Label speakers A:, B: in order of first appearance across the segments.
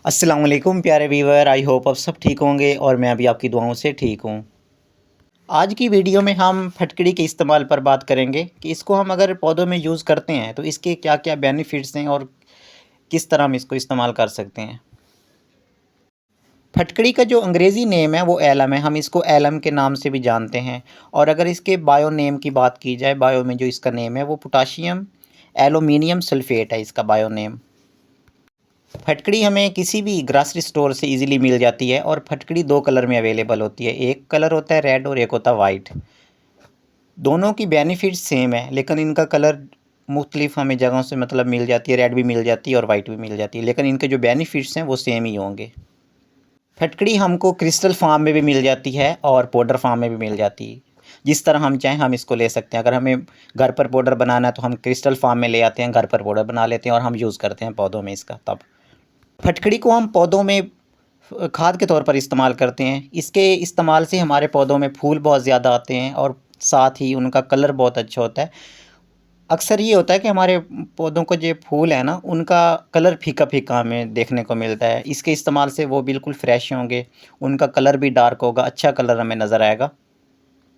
A: अस्सलाम वालेकुम प्यारे व्यूवर, आई होप आप सब ठीक होंगे और मैं अभी आपकी दुआओं से ठीक हूँ। आज की वीडियो में हम फटकड़ी के इस्तेमाल पर बात करेंगे कि इसको हम अगर पौधों में यूज़ करते हैं तो इसके क्या-क्या बेनिफिट्स हैं और किस तरह हम इसको इस्तेमाल कर सकते हैं। फटकड़ी का जो अंग्रेज़ी नेम है वो एलम है, हम इसको एलम के नाम से भी जानते हैं। और अगर इसके बायो नेम की बात की जाए, बायो में जो इसका नेम है वो पोटाशियम एल्यूमीनियम सल्फ़ेट है इसका बायो नेम। फटकड़ी हमें किसी भी ग्रॉसरी स्टोर से इजीली मिल जाती है और फटकड़ी दो कलर में अवेलेबल होती है। एक कलर होता है रेड और एक होता है वाइट। दोनों की बेनिफिट सेम है, लेकिन इनका कलर मुख्तलिफ हमें जगहों से मतलब मिल जाती है। रेड भी मिल जाती है और वाइट भी मिल जाती है, लेकिन इनके जो बेनिफिट्स हैं वो सेम ही होंगे। फटकड़ी हमको क्रिस्टल फार्म में भी मिल जाती है और पाउडर फार्म में भी मिल जाती है। जिस तरह हम चाहें हम इसको ले सकते हैं। अगर हमें घर पर पाउडर बनाना है तो हम क्रिस्टल फार्म में ले आते हैं, घर पर पाउडर बना लेते हैं और हम यूज़ करते हैं पौधों में इसका। तब फटकड़ी को हम पौधों में खाद के तौर पर इस्तेमाल करते हैं। इसके इस्तेमाल से हमारे पौधों में फूल बहुत ज़्यादा आते हैं और साथ ही उनका कलर बहुत अच्छा होता है। अक्सर ये होता है कि हमारे पौधों को जो फूल है ना, उनका कलर फीका-फीका हमें देखने को मिलता है। इसके इस्तेमाल से वो बिल्कुल फ्रेश होंगे, उनका कलर भी डार्क होगा, अच्छा कलर हमें नज़र आएगा।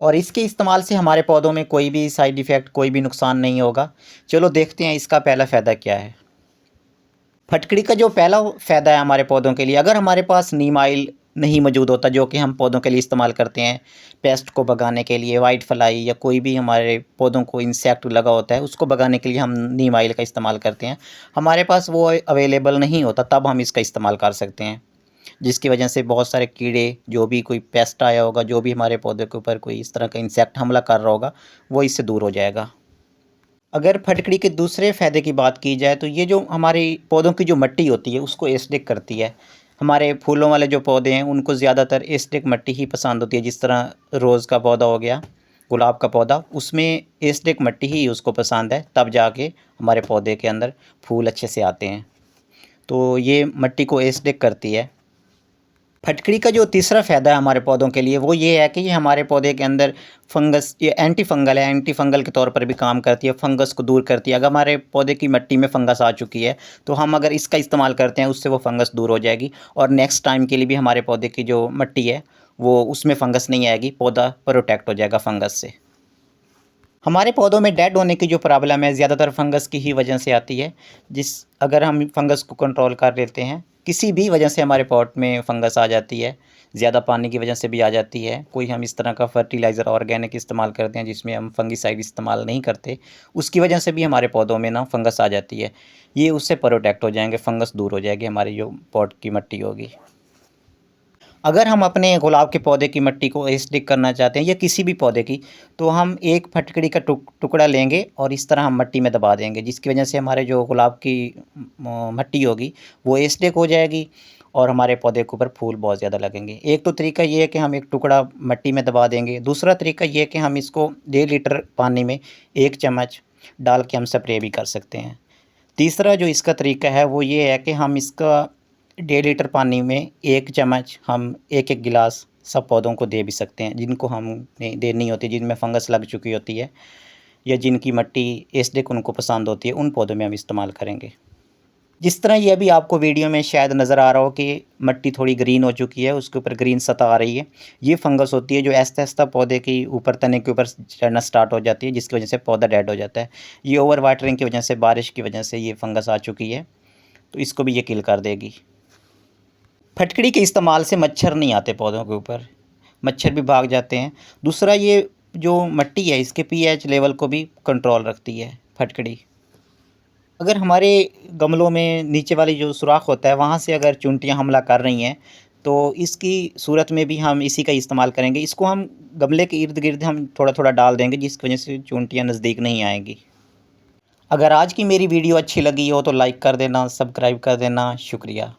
A: और इसके इस्तेमाल से हमारे पौधों में कोई भी साइड इफ़ेक्ट, कोई भी नुकसान नहीं होगा। चलो देखते हैं इसका पहला फ़ायदा क्या है। फटकड़ी का जो पहला फ़ायदा है हमारे पौधों के लिए, अगर हमारे पास नीम ऑयल नहीं मौजूद होता जो कि हम पौधों के लिए इस्तेमाल करते हैं पेस्ट को भगाने के लिए, वाइट फ्लाई या कोई भी हमारे पौधों को इंसेक्ट लगा होता है उसको भगाने के लिए हम नीम ऑयल का इस्तेमाल करते हैं। हमारे पास वो अवेलेबल नहीं होता, तब हम इसका इस्तेमाल कर सकते हैं, जिसकी वजह से बहुत सारे कीड़े, जो भी कोई पेस्ट आया होगा, जो भी हमारे पौधे के ऊपर कोई इस तरह का इंसेक्ट हमला कर रहा होगा, वो इससे दूर हो जाएगा। अगर फटकड़ी के दूसरे फ़ायदे की बात की जाए तो ये जो हमारे पौधों की जो मिट्टी होती है उसको एसिडिक करती है। हमारे फूलों वाले जो पौधे हैं उनको ज़्यादातर एसिडिक मिट्टी ही पसंद होती है। जिस तरह रोज़ का पौधा हो गया, गुलाब का पौधा, उसमें एसिडिक मिट्टी ही उसको पसंद है, तब जाके हमारे पौधे के अंदर फूल अच्छे से आते हैं। तो ये मिट्टी को एसिडिक करती है। फटकड़ी का जो तीसरा फ़ायदा है हमारे पौधों के लिए वो ये है कि ये हमारे पौधे के अंदर फंगस, ये एंटी फंगल है, एंटी फंगल के तौर पर भी काम करती है, फंगस को दूर करती है। अगर हमारे पौधे की मिट्टी में फंगस आ चुकी है तो हम अगर इसका इस्तेमाल करते हैं उससे वो फंगस दूर हो जाएगी और नेक्स्ट टाइम के लिए भी हमारे पौधे की जो मिट्टी है वो उसमें फंगस नहीं आएगी, पौधा प्रोटेक्ट हो जाएगा फंगस से। हमारे पौधों में डेड होने की जो प्रॉब्लम है ज़्यादातर फंगस की ही वजह से आती है। अगर हम फंगस को कंट्रोल कर लेते हैं, किसी भी वजह से हमारे पॉट में फंगस आ जाती है, ज़्यादा पानी की वजह से भी आ जाती है, कोई हम इस तरह का फर्टिलाइज़र ऑर्गेनिक इस्तेमाल करते हैं जिसमें हम फंगिसाइड इस्तेमाल नहीं करते, उसकी वजह से भी हमारे पौधों में ना फंगस आ जाती है। ये उससे प्रोटेक्ट हो जाएंगे, फंगस दूर हो जाएगी, हमारी जो पॉट की मिट्टी होगी। अगर हम अपने गुलाब के पौधे की मिट्टी को एसिडिक करना चाहते हैं या किसी भी पौधे की, तो हम एक फटकड़ी का टुकड़ा लेंगे और इस तरह हम मिट्टी में दबा देंगे, जिसकी वजह से हमारे जो गुलाब की मिट्टी होगी वो एसिडिक हो जाएगी और हमारे पौधे के ऊपर फूल बहुत ज़्यादा लगेंगे। एक तो तरीका ये है कि हम एक टुकड़ा मिट्टी में दबा देंगे। दूसरा तरीका ये है कि हम इसको 1.5 लीटर पानी में 1 चम्मच डाल के हम स्प्रे भी कर सकते हैं। तीसरा जो इसका तरीका है वो ये है कि हम इसका 1.5 लीटर पानी में 1 चम्मच हम एक-एक गिलास सब पौधों को दे भी सकते हैं, जिनको हमने देनी होती है, जिनमें फंगस लग चुकी होती है या जिनकी मिट्टी एसिडिक उनको पसंद होती है, उन पौधों में हम इस्तेमाल करेंगे। जिस तरह ये भी आपको वीडियो में शायद नज़र आ रहा हो कि मिट्टी थोड़ी ग्रीन हो चुकी है, उसके ऊपर ग्रीन सतह आ रही है, ये फंगस होती है जो आहिस्ता-आहिस्ता पौधे की ऊपर तने के ऊपर चढ़ना स्टार्ट हो जाती है, जिसकी वजह से पौधा डेड हो जाता है। ये ओवर वाटरिंग की वजह से, बारिश की वजह से ये फंगस आ चुकी है, तो इसको भी ये किल कर देगी। फटकड़ी के इस्तेमाल से मच्छर नहीं आते पौधों के ऊपर, मच्छर भी भाग जाते हैं। दूसरा ये जो मिट्टी है इसके पीएच लेवल को भी कंट्रोल रखती है फटकड़ी। अगर हमारे गमलों में नीचे वाली जो सुराख होता है वहाँ से अगर चूंटियाँ हमला कर रही हैं तो इसकी सूरत में भी हम इसी का इस्तेमाल करेंगे। इसको हम गमले के इर्द-गिर्द हम थोड़ा-थोड़ा डाल देंगे, जिसकी वजह से चूंटियाँ नज़दीक नहीं आएँगी। अगर आज की मेरी वीडियो अच्छी लगी हो तो लाइक कर देना, सब्सक्राइब कर देना। शुक्रिया।